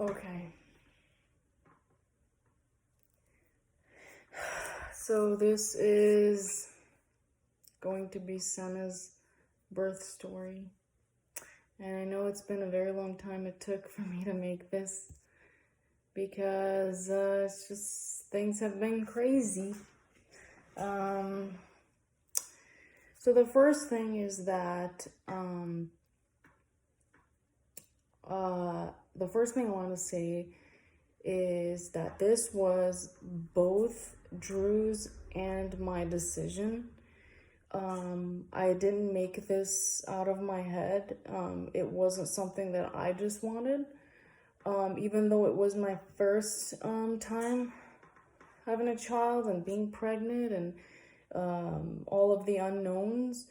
Okay. So this is going to be Cenna's birth story. And I know it's been a very long time it took for me to make this because it's just things have been crazy. So the first thing is that the first thing I want to say is that this was both Drew's and my decision. I didn't make this out of my head. It wasn't something that I just wanted. Even though it was my first time having a child and being pregnant and all of the unknowns,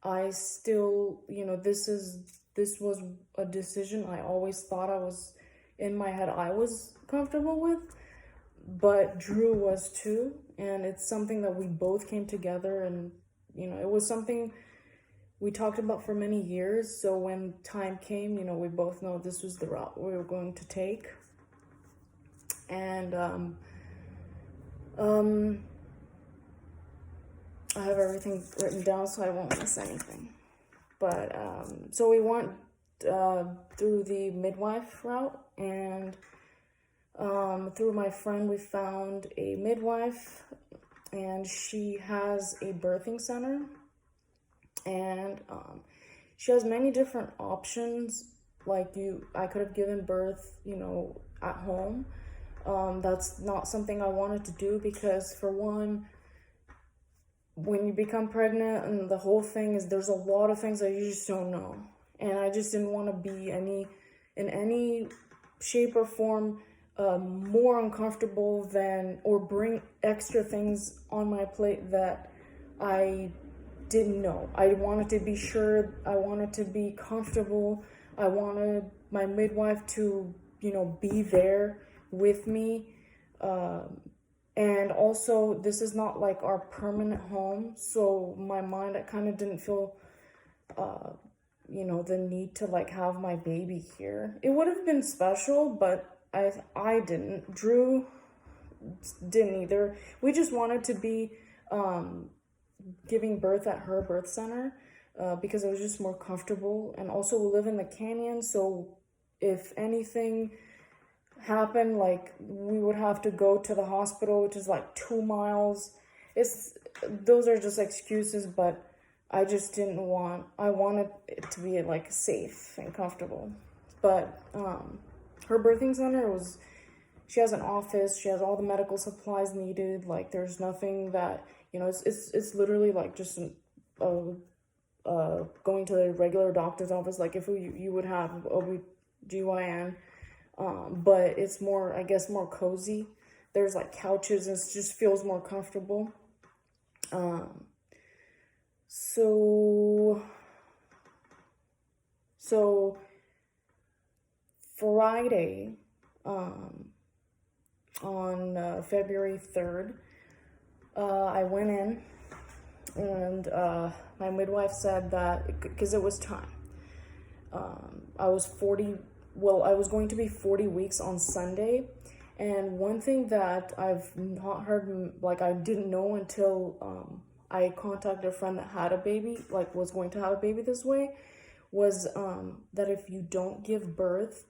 I still, this was a decision I always thought in my head I was comfortable with, but Drew was too, and it's something that we both came together and, it was something we talked about for many years. So when time came, we both know this was the route we were going to take. And I have everything written down so I won't miss anything. But so we went through the midwife route, and through my friend we found a midwife, and she has a birthing center, and she has many different options. Like I could have given birth, at home. That's not something I wanted to do because, for one, when you become pregnant and the whole thing is, there's a lot of things that you just don't know. And I just didn't want to be in any shape or form more uncomfortable or bring extra things on my plate that I didn't know. I wanted to be sure, I wanted to be comfortable. I wanted my midwife to, be there with me. And also, this is not like our permanent home, so my mind, I kind of didn't feel, the need to like have my baby here. It would have been special, but I didn't. Drew didn't either. We just wanted to be giving birth at her birth center because it was just more comfortable. And also, we live in the canyon, so if anything happened, like, we would have to go to the hospital, which is like 2 miles. Those are just excuses, but I just I wanted it to be like safe and comfortable. But her birthing center she has an office, she has all the medical supplies needed. Like, there's nothing that, it's literally like just going to the regular doctor's office, like if you would have OB/GYN. But it's more, I guess, more cozy. There's like couches, and it just feels more comfortable. So Friday, on February 3rd, I went in, and my midwife said that, because it was time, I was going to be 40 weeks on Sunday. And one thing that I've not heard, like, I didn't know until I contacted a friend that had a baby, like was going to have a baby this way, was that if you don't give birth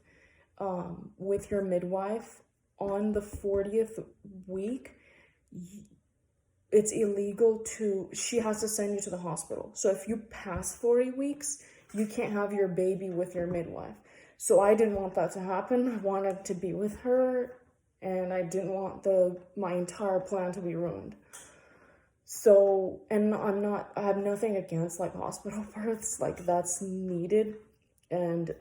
with your midwife on the 40th week, it's illegal she has to send you to the hospital. So if you pass 40 weeks, you can't have your baby with your midwife. So I didn't want that to happen. I wanted to be with her, and I didn't want my entire plan to be ruined. So, and I have nothing against like hospital births, like that's needed. And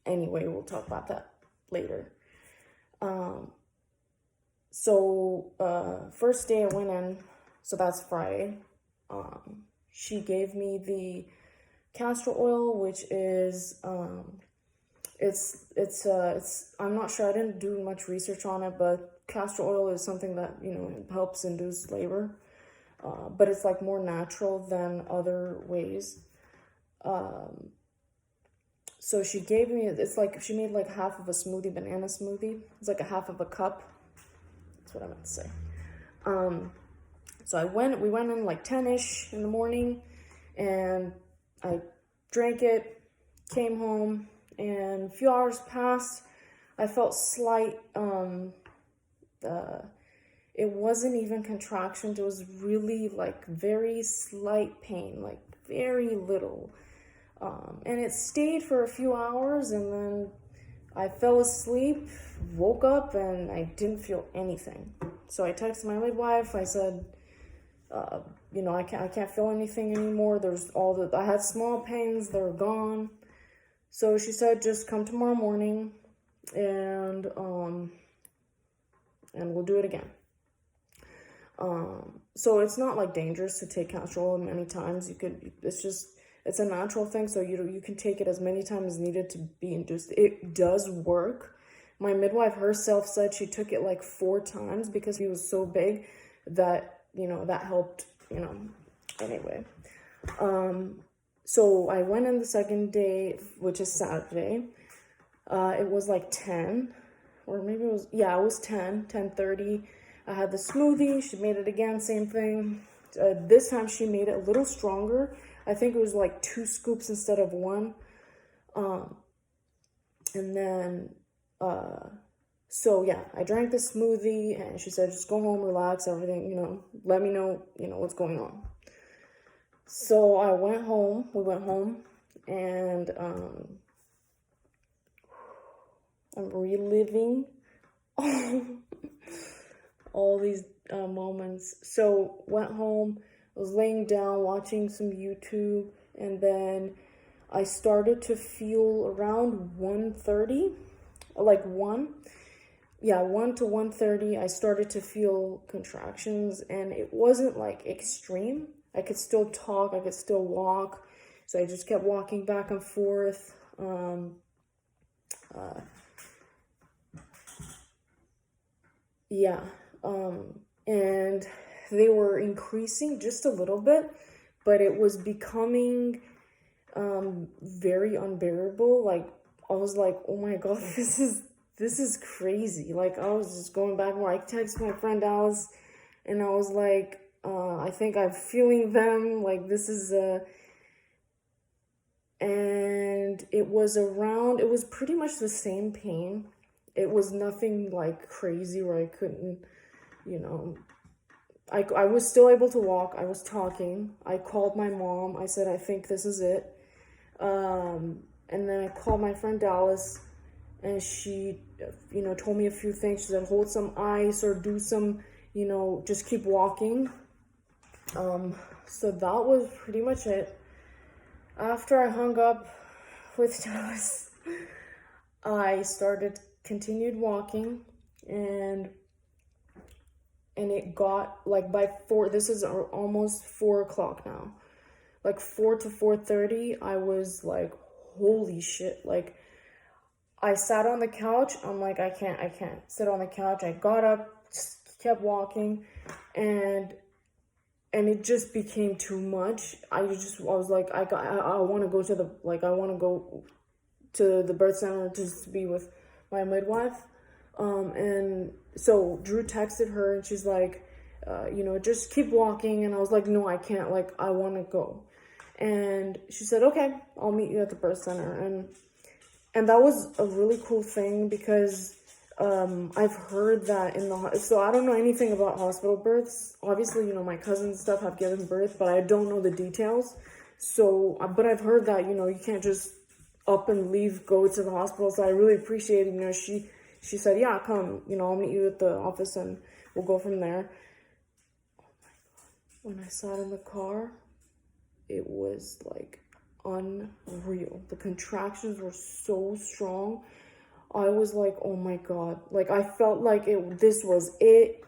anyway, we'll talk about that later. So first day I went in, so that's Friday. She gave me the castor oil, which is it's I'm not sure, I didn't do much research on it, but castor oil is something that helps induce labor, but it's like more natural than other ways. So she gave me, it's like, she made like half of a smoothie, banana smoothie. It's like a half of a cup. That's what I meant to say. So we went in like 10-ish in the morning, and I drank it, came home, and a few hours passed. I felt slight, it wasn't even contractions. It was really like very slight pain, like very little. And it stayed for a few hours, and then I fell asleep, woke up, and I didn't feel anything. So I texted my midwife. I said, I can't feel anything anymore. I had small pains, they're gone. So she said, just come tomorrow morning, and we'll do it again. So it's not like dangerous to take castor oil many times. It's a natural thing, so you can take it as many times as needed to be induced. It does work. My midwife herself said she took it like 4 times because he was so big that, that helped, anyway. So I went in the second day, which is Saturday. It was like 10, or maybe it was 10:30. I had the smoothie. She made it again, same thing. This time she made it a little stronger. I think it was like 2 scoops instead of 1. And then, so yeah, I drank the smoothie, and she said, just go home, relax, everything, let me know, what's going on. So we went home, and I'm reliving all these moments. So went home, I was laying down watching some YouTube, and then I started to feel around 1:30, like 1 to 1:30, I started to feel contractions, and it wasn't like extreme. I could still talk, I could still walk, so I just kept walking back and forth. And they were increasing just a little bit, but it was becoming very unbearable. Like, I was like, oh my God, this is crazy. Like, I was just going back more. I texted my friend Alice, and I was like, I think I'm feeling them. Like, this is and it was pretty much the same pain. It was nothing like crazy where I couldn't, I was still able to walk. I was talking. I called my mom. I said, I think this is it. And then I called my friend Dallas, and she, told me a few things. She said, hold some ice or do some, just keep walking. So that was pretty much it. After I hung up with Dallas, I continued walking, and it got like by 4, this is almost 4 o'clock now, like 4 to 4:30, I was like, holy shit. Like, I sat on the couch. I'm like, I can't sit on the couch. I got up, just kept walking, and it just became too much. I was like, I want to go to the birth center to be with my midwife. And so Drew texted her, and she's like, just keep walking. And I was like, no, I can't. Like, I want to go. And she said, okay, I'll meet you at the birth center. And that was a really cool thing, because I've heard that so I don't know anything about hospital births. Obviously, my cousins and stuff have given birth, but I don't know the details. So, but I've heard that, you can't just up and leave, go to the hospital. So I really appreciate it. She said, yeah, come, I'll meet you at the office, and we'll go from there. Oh my God. When I sat in the car, it was like unreal. The contractions were so strong. I was like, oh my God. Like, I felt like this was it.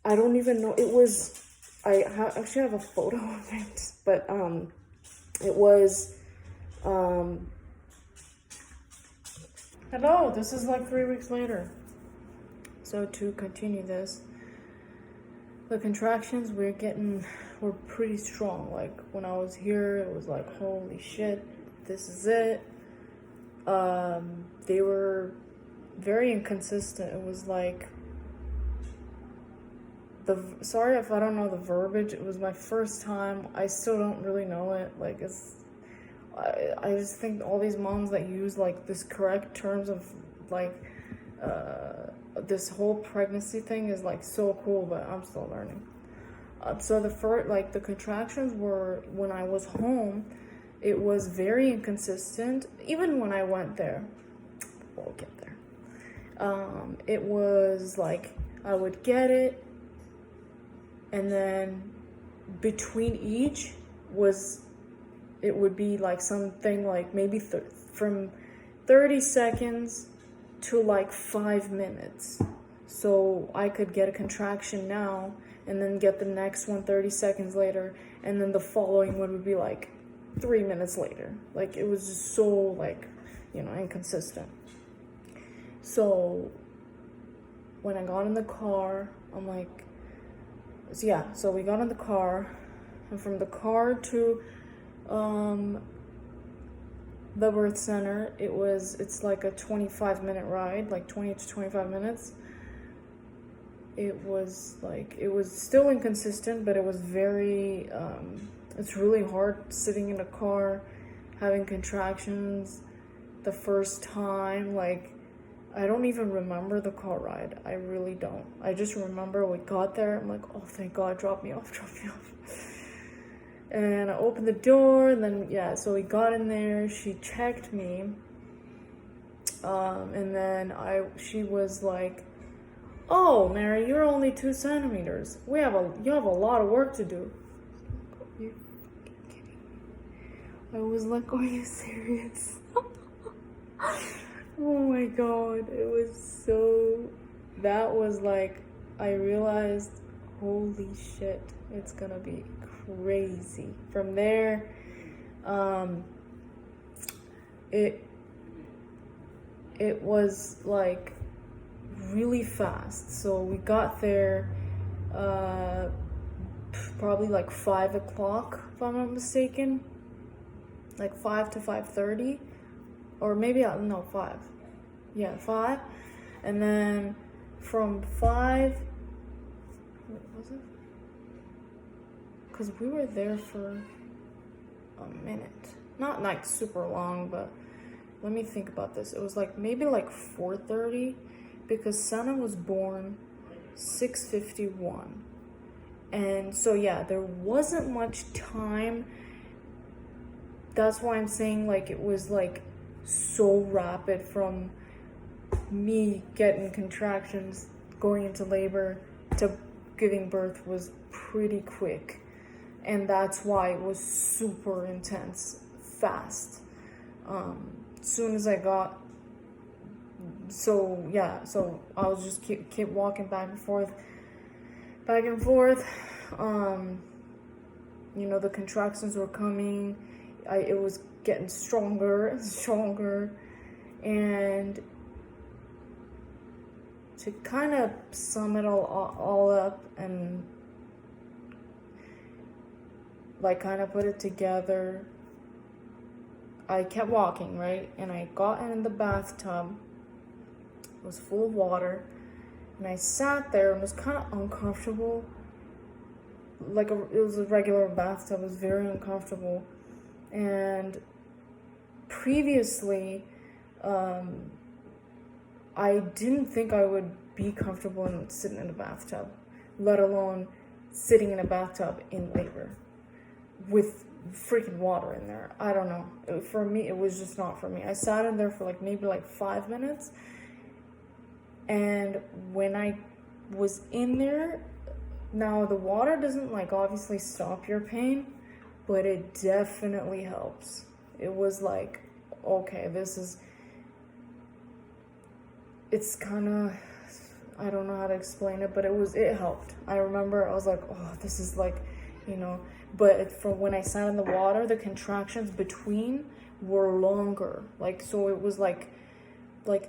I don't even know. It was, actually have a photo of it, but it was, hello, this is like 3 weeks later. So to continue this, the contractions were pretty strong. Like, when I was here, it was like, holy shit, this is it. they were very inconsistent. It was like, sorry if I don't know the verbiage. It was my first time. I still don't really know it. Like, I just think all these moms that use like this correct terms of like this whole pregnancy thing is like so cool, but I'm still learning. So the contractions were when I was home. It was very inconsistent. Even when I went there, we'll get there. It was like I would get it, and then between each it would be like something like maybe from 30 seconds to like 5 minutes. So I could get a contraction now and then get the next one 30 seconds later, and then the following one would be like 3 minutes later. Like, it was just so like, inconsistent. So when I got in the car, I'm like, so we got in the car, and from the car to the birth center, it's like a 25-minute ride, like 20 to 25 minutes. It was still inconsistent, but it was very, it's really hard sitting in a car, having contractions the first time. Like, I don't even remember the car ride. I really don't. I just remember we got there. I'm like, oh, thank God, drop me off. And I opened the door, and then, so we got in there. She checked me. And then she was like, oh, Mary, you're only 2 centimeters. You have a lot of work to do. Are you kidding me? I was like, are you serious? Oh my God. That was like, I realized, holy shit, it's gonna be crazy. From there, it was like really fast. So we got there probably like 5 o'clock, if I'm not mistaken, like 5 to 5:30, or maybe 5. 5. And then from 5, what was it? Because we were there for a minute, not like super long, but let me think about this. It was like maybe like 4:30, because Cenna was born 6:51. And so there wasn't much time. That's why I'm saying like it was like so rapid. From me getting contractions, going into labor, to giving birth was pretty quick. And that's why it was super intense, fast. Soon as I got, so I was just keep walking back and forth. The contractions were coming. It was getting stronger and stronger. And to kind of sum it all up and like kind of put it together, I kept walking, right? And I got in the bathtub. It was full of water. And I sat there and was kind of uncomfortable. Like it was a regular bathtub. It was very uncomfortable. And previously, I didn't think I would be comfortable in sitting in a bathtub, let alone sitting in a bathtub in labor with freaking water in there. I don't know. For me, it was just not for me. I sat in there for maybe 5 minutes. And when I was in there, now the water doesn't obviously stop your pain, but it definitely helps. It was like, okay, it's kind of, I don't know how to explain it, but it helped. I remember I was like, oh, this is but from when I sat in the water, the contractions between were longer. So it was like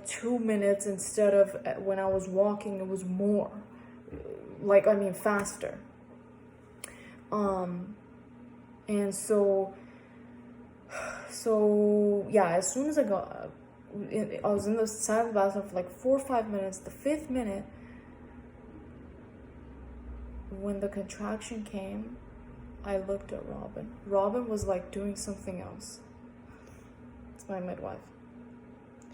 2 minutes instead of when I was walking, it was more. Faster. And so as soon as I got I was in the side of the bathroom for like 4 or 5 minutes. The 5th minute, when the contraction came, I looked at Robin. Robin was like doing something else. It's my midwife.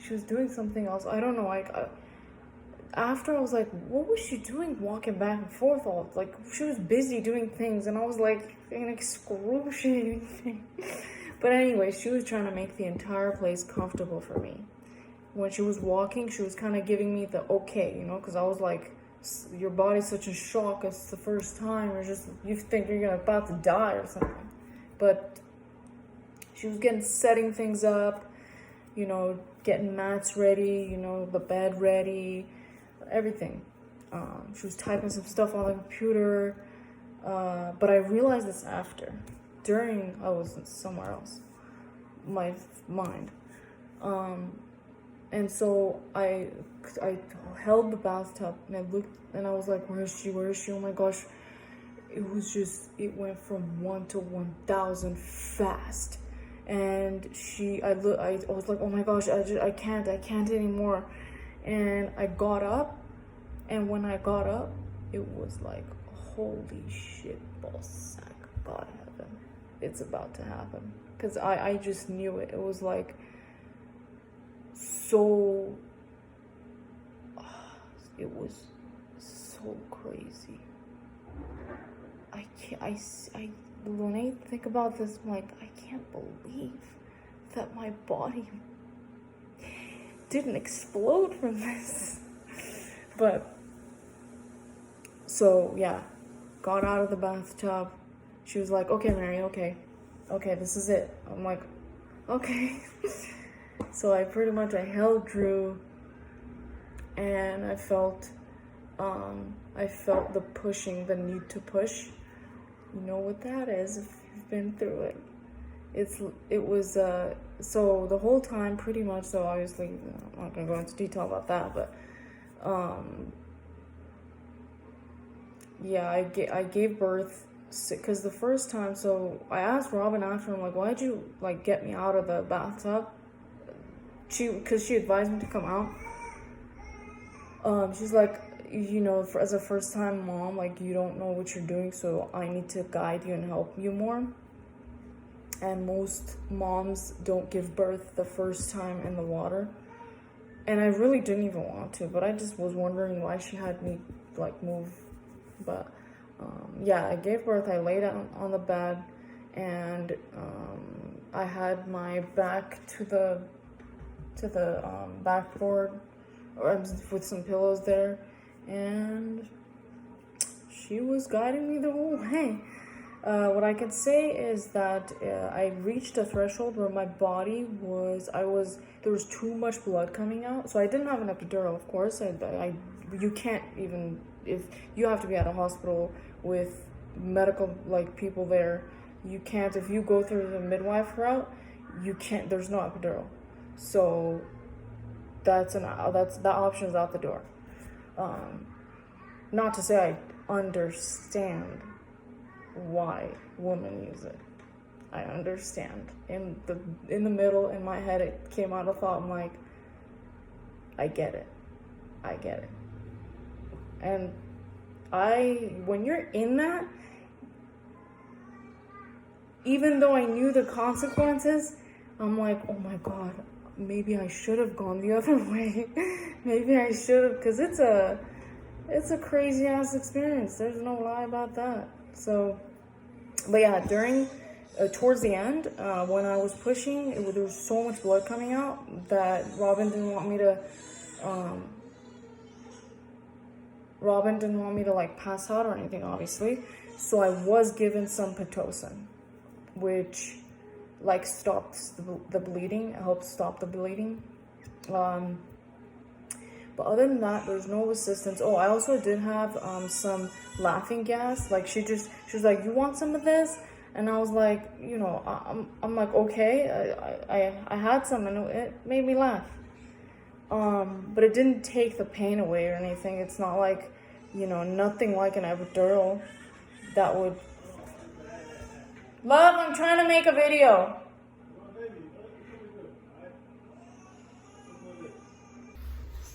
She was doing something else. I don't know. After I was like, what was she doing walking back and forth all like she was busy doing things, and I was like an excruciating thing. But anyway, she was trying to make the entire place comfortable for me. When she was walking, she was kind of giving me the okay, you know, because I was like, your body's such a shock. It's the first time. You think you're about to die or something. But she was setting things up, you know, getting mats ready, you know, the bed ready, everything. She was typing some stuff on the computer. But I realized this after. During, I was somewhere else. My mind. And so I held the bathtub and I looked and I was like, where is she? Where is she? Oh my gosh. It went from 1 to 1,000 fast. And I was like, oh my gosh, I can't anymore. And I got up, and when I got up, it was like, holy shit, ballsack, God heaven, it's about to happen. Because I just knew it. It was like, so, it was so crazy. When I think about this, I'm like, I can't believe that my body didn't explode from this. But, so, yeah, got out of the bathtub. She was like, okay, Mary, okay, this is it. I'm like, okay. So I held Drew, and I felt the pushing, the need to push. You know what that is if you've been through it. It was so the whole time pretty much, so obviously I'm not gonna go into detail about that, but yeah, I gave birth because the first time, so I asked Robin after, I'm like, why'd you like get me out of the bathtub? Because she advised me to come out. She's like, you know, as a first time mom, like, you don't know what you're doing, so I need to guide you and help you more. And most moms don't give birth the first time in the water. And I really didn't even want to, but I just was wondering why she had me like move. But yeah, I gave birth. I laid down on the bed, and I had my back to the backboard with some pillows there, and she was guiding me the whole way. What I can say is that I reached a threshold where my body there was too much blood coming out. So I didn't have an epidural, of course. You can't even, if you have to be at a hospital with medical like people there, you can't, if you go through the midwife route, you can't, there's no epidural. So that option's out the door. Not to say I understand why women use it. I understand. In the middle, in my head, it came out of thought. I'm like, I get it. And when you're in that, even though I knew the consequences, I'm like, oh my God, maybe I should have gone the other way. Maybe I should have, because it's a crazy ass experience. There's no lie about that. So, but yeah, towards the end, when I was pushing, there was so much blood coming out that Robin didn't want me to like pass out or anything, obviously. So I was given some Pitocin, which like stops the bleeding, helps stop the bleeding. But other than that, there's no assistance. Oh, I also did have some laughing gas. Like she was like, you want some of this? And I was like, you know, I'm like, okay. I had some, and it made me laugh. But it didn't take the pain away or anything. It's not like, you know, nothing like an epidural that would. Love, I'm trying to make a video.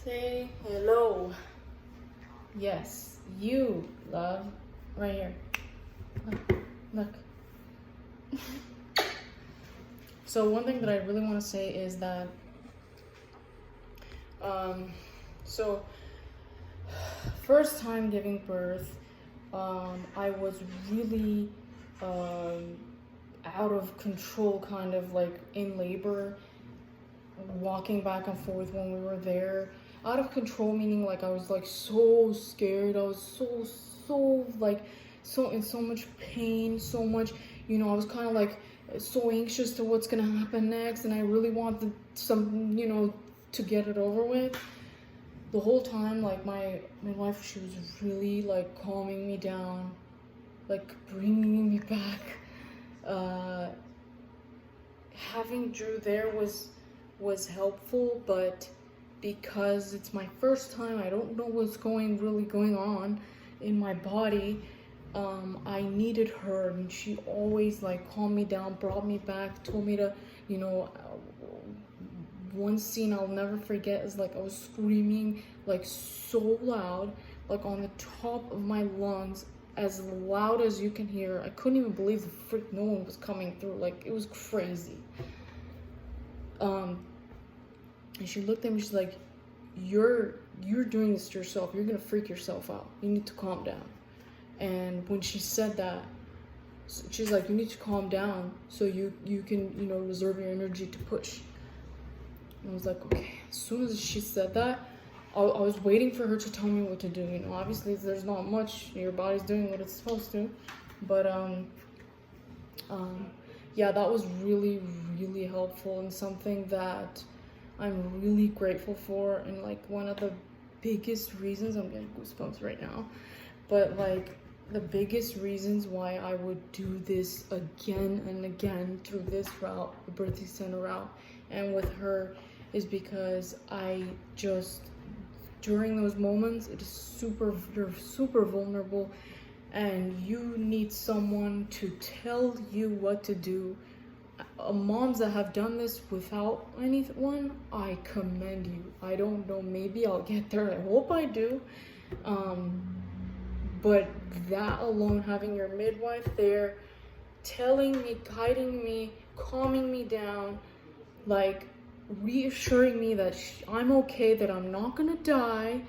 Say hello. Yes, you, love. Right here. Look. So one thing that I really want to say is that, so first time giving birth, I was really out of control, kind of like in labor, walking back and forth when we were there. Out of control meaning like I was like so scared. I was so like so in so much pain, so much, you know, I was kind of like so anxious to what's gonna happen next, and I really wanted some, you know, to get it over with. The whole time, like my wife, she was really like calming me down, like bringing me back. Having Drew there was helpful, but because it's my first time, I don't know what's really going on in my body. I needed her, and she always like calmed me down, brought me back, told me to, you know, one scene I'll never forget is like I was screaming like so loud, like on the top of my lungs, as loud as you can hear. I couldn't even believe the freak no one was coming through. Like, it was crazy. And she looked at me, she's like, you're doing this to yourself. You're gonna freak yourself out. You need to calm down. And when she said that, she's like, you need to calm down so you can, you know, reserve your energy to push. And I was like, okay. As soon as she said that, I was waiting for her to tell me what to do. You know, obviously there's not much. Your body's doing what it's supposed to. But yeah, that was really, really helpful, and something that I'm really grateful for. And like one of the biggest reasons, I'm getting goosebumps right now, but like the biggest reasons why I would do this again and again through this route, the birthing center route, and with her, is because I just, during those moments, you're super vulnerable, and you need someone to tell you what to do. Moms that have done this without anyone, I commend you. I don't know, maybe I'll get there. I hope I do. But that alone, having your midwife there, telling me, guiding me, calming me down, like reassuring me that I'm okay, that I'm not gonna die,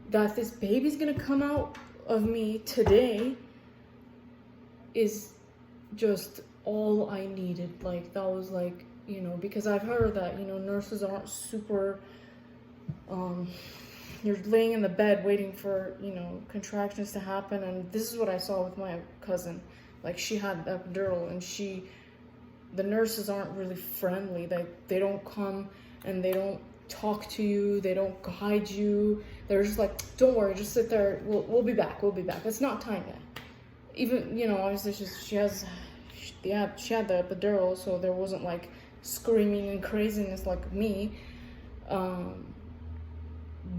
that this baby's gonna come out of me today, is just all I needed. Like, that was like, you know, because I've heard that, you know, nurses aren't super, you're laying in the bed waiting for, you know, contractions to happen. And this is what I saw with my cousin. Like, she had epidural, and the nurses aren't really friendly. They don't come and they don't talk to you, they don't guide you. They're just like, don't worry, just sit there, we'll be back. It's not time yet. Even, you know, obviously she had the epidural, so there wasn't like screaming and craziness like me.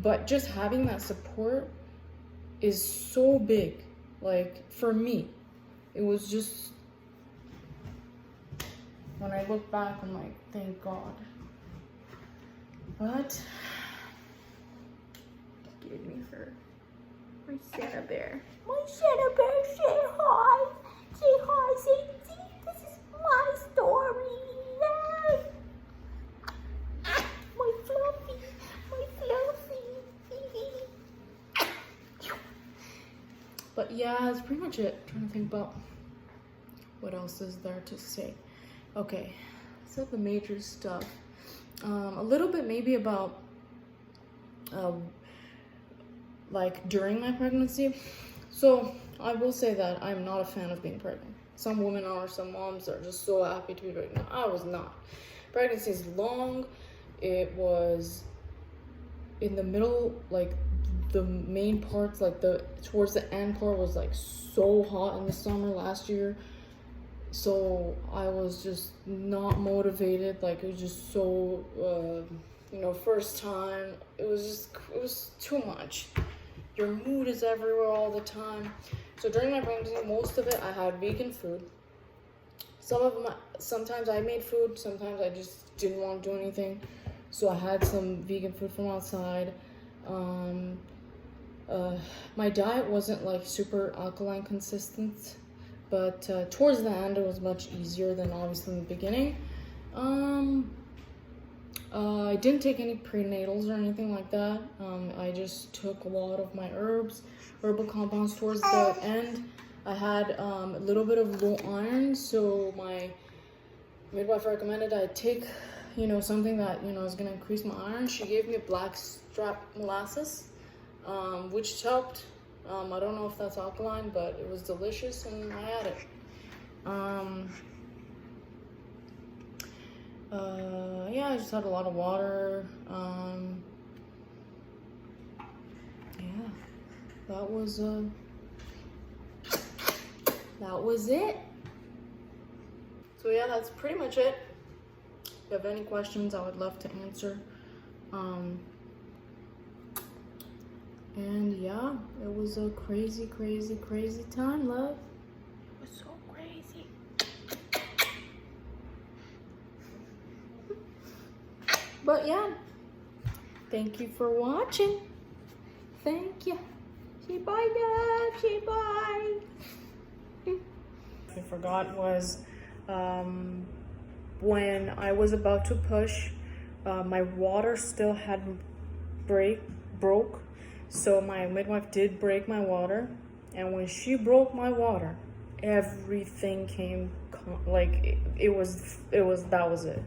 But just having that support is so big. Like, for me, it was just, when I look back, I'm like, thank God. But give me her, my Cenna bear. My Cenna bear, say hi. Say hi, say, this is my story. My fluffy. But yeah, that's pretty much it. I'm trying to think about what else is there to say. Okay, so the major stuff. A little bit maybe about like during my pregnancy. So I will say that I'm not a fan of being pregnant. Some women are, some moms are just so happy to be pregnant. I was not. Pregnancy is long. It was in the middle, like the main parts, like towards the end part was like so hot in the summer last year. So I was just not motivated. Like, it was just so, you know, first time. It was too much. Your mood is everywhere all the time. So during my pregnancy, most of it, I had vegan food. Sometimes I made food, sometimes I just didn't want to do anything. So I had some vegan food from outside. My diet wasn't like super alkaline consistent, but towards the end it was much easier than obviously in the beginning. I didn't take any prenatals or anything like that. I just took a lot of my herbal compounds towards the end. I had a little bit of low iron, so my midwife recommended I take, something that, is gonna increase my iron. She gave me black strap molasses, which helped. I don't know if that's alkaline, but it was delicious and I had it. Yeah, I just had a lot of water. Yeah, that was it. So yeah, that's pretty much it. If you have any questions, I would love to answer. And yeah, it was a crazy, crazy, crazy time, love. It was so crazy. But yeah, thank you for watching. Thank you. Say bye, Dad. Say bye. I forgot was when I was about to push, my water still hadn't broke. So my midwife did break my water, and when she broke my water, everything came like it was that was it.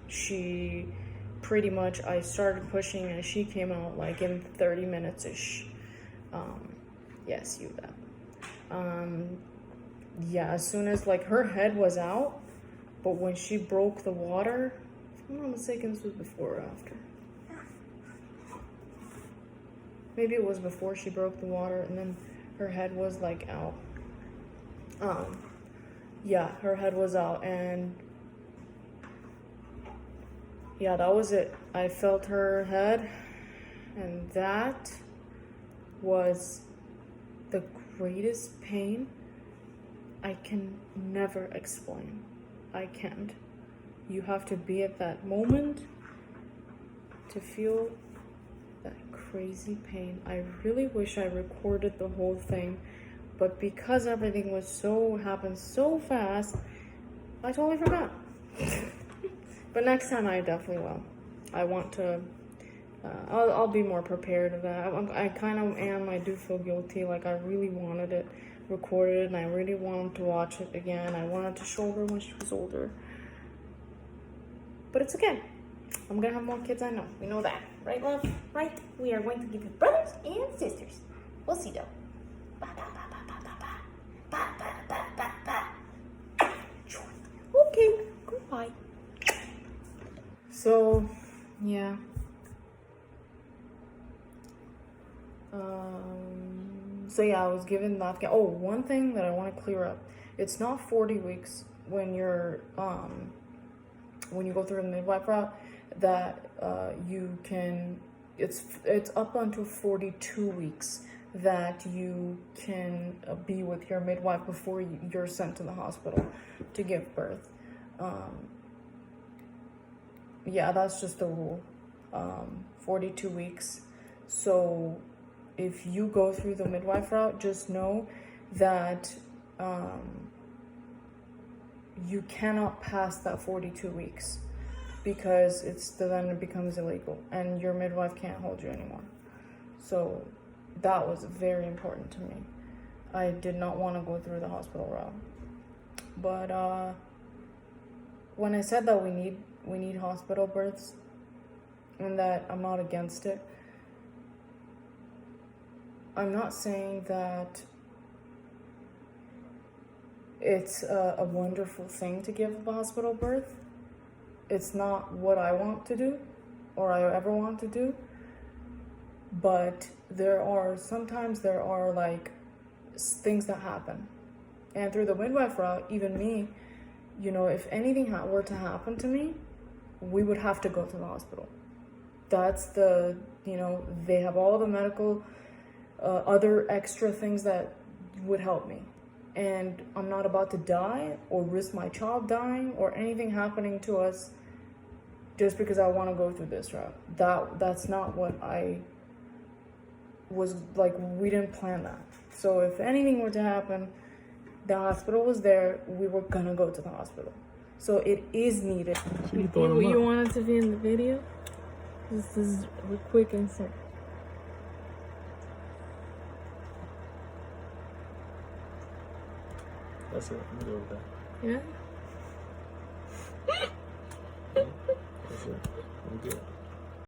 She pretty much, I started pushing and she came out like in 30 minutes ish. Yes, you that. Yeah, as soon as like her head was out, but when she broke the water, if I'm not mistaken, this was before or after. Maybe it was before she broke the water, and then her head was like out. Yeah, her head was out, and yeah, that was it. I felt her head, and that was the greatest pain I can never explain. I can't. You have to be at that moment to feel that crazy pain. I really wish I recorded the whole thing, but because everything happened so fast, I totally forgot. But next time I definitely will. I want to, I'll be more prepared of that. I kind of am. I do feel guilty. Like I really wanted it recorded, and I really wanted to watch it again. I wanted to show her when she was older. But it's okay. I'm gonna have more kids, I know. We know that. Right, love? Right? We are going to give you brothers and sisters. We'll see though. Ba, ba, ba, ba, ba, ba, ba. Ba, ba, ba, ba, ba. Okay, goodbye. So, yeah. So yeah, I was given Mafghan. Oh, one thing that I want to clear up. It's not 40 weeks when you're, when you go through the midwife route, that you can, it's up until 42 weeks that you can be with your midwife before you're sent to the hospital to give birth. Yeah, that's just the rule. 42 weeks. So if you go through the midwife route, just know that you cannot pass that 42 weeks, because then it becomes illegal and your midwife can't hold you anymore. So that was very important to me. I did not want to go through the hospital route. But when I said that we need hospital births and that I'm not against it, I'm not saying that it's a wonderful thing to give a hospital birth. It's not what I want to do or I ever want to do. But sometimes there are like things that happen. And through the midwife route, even me, if anything were to happen to me, we would have to go to the hospital. That's they have all the medical, other extra things that would help me. And I'm not about to die or risk my child dying or anything happening to us just because I want to go through this route. That's not what I was like. We didn't plan that. So if anything were to happen, the hospital was there. We were gonna go to the hospital. So it is needed. You wanted to be in the video? This is a quick insert. That's it. I'm good with that. Yeah? That's it. I'm good.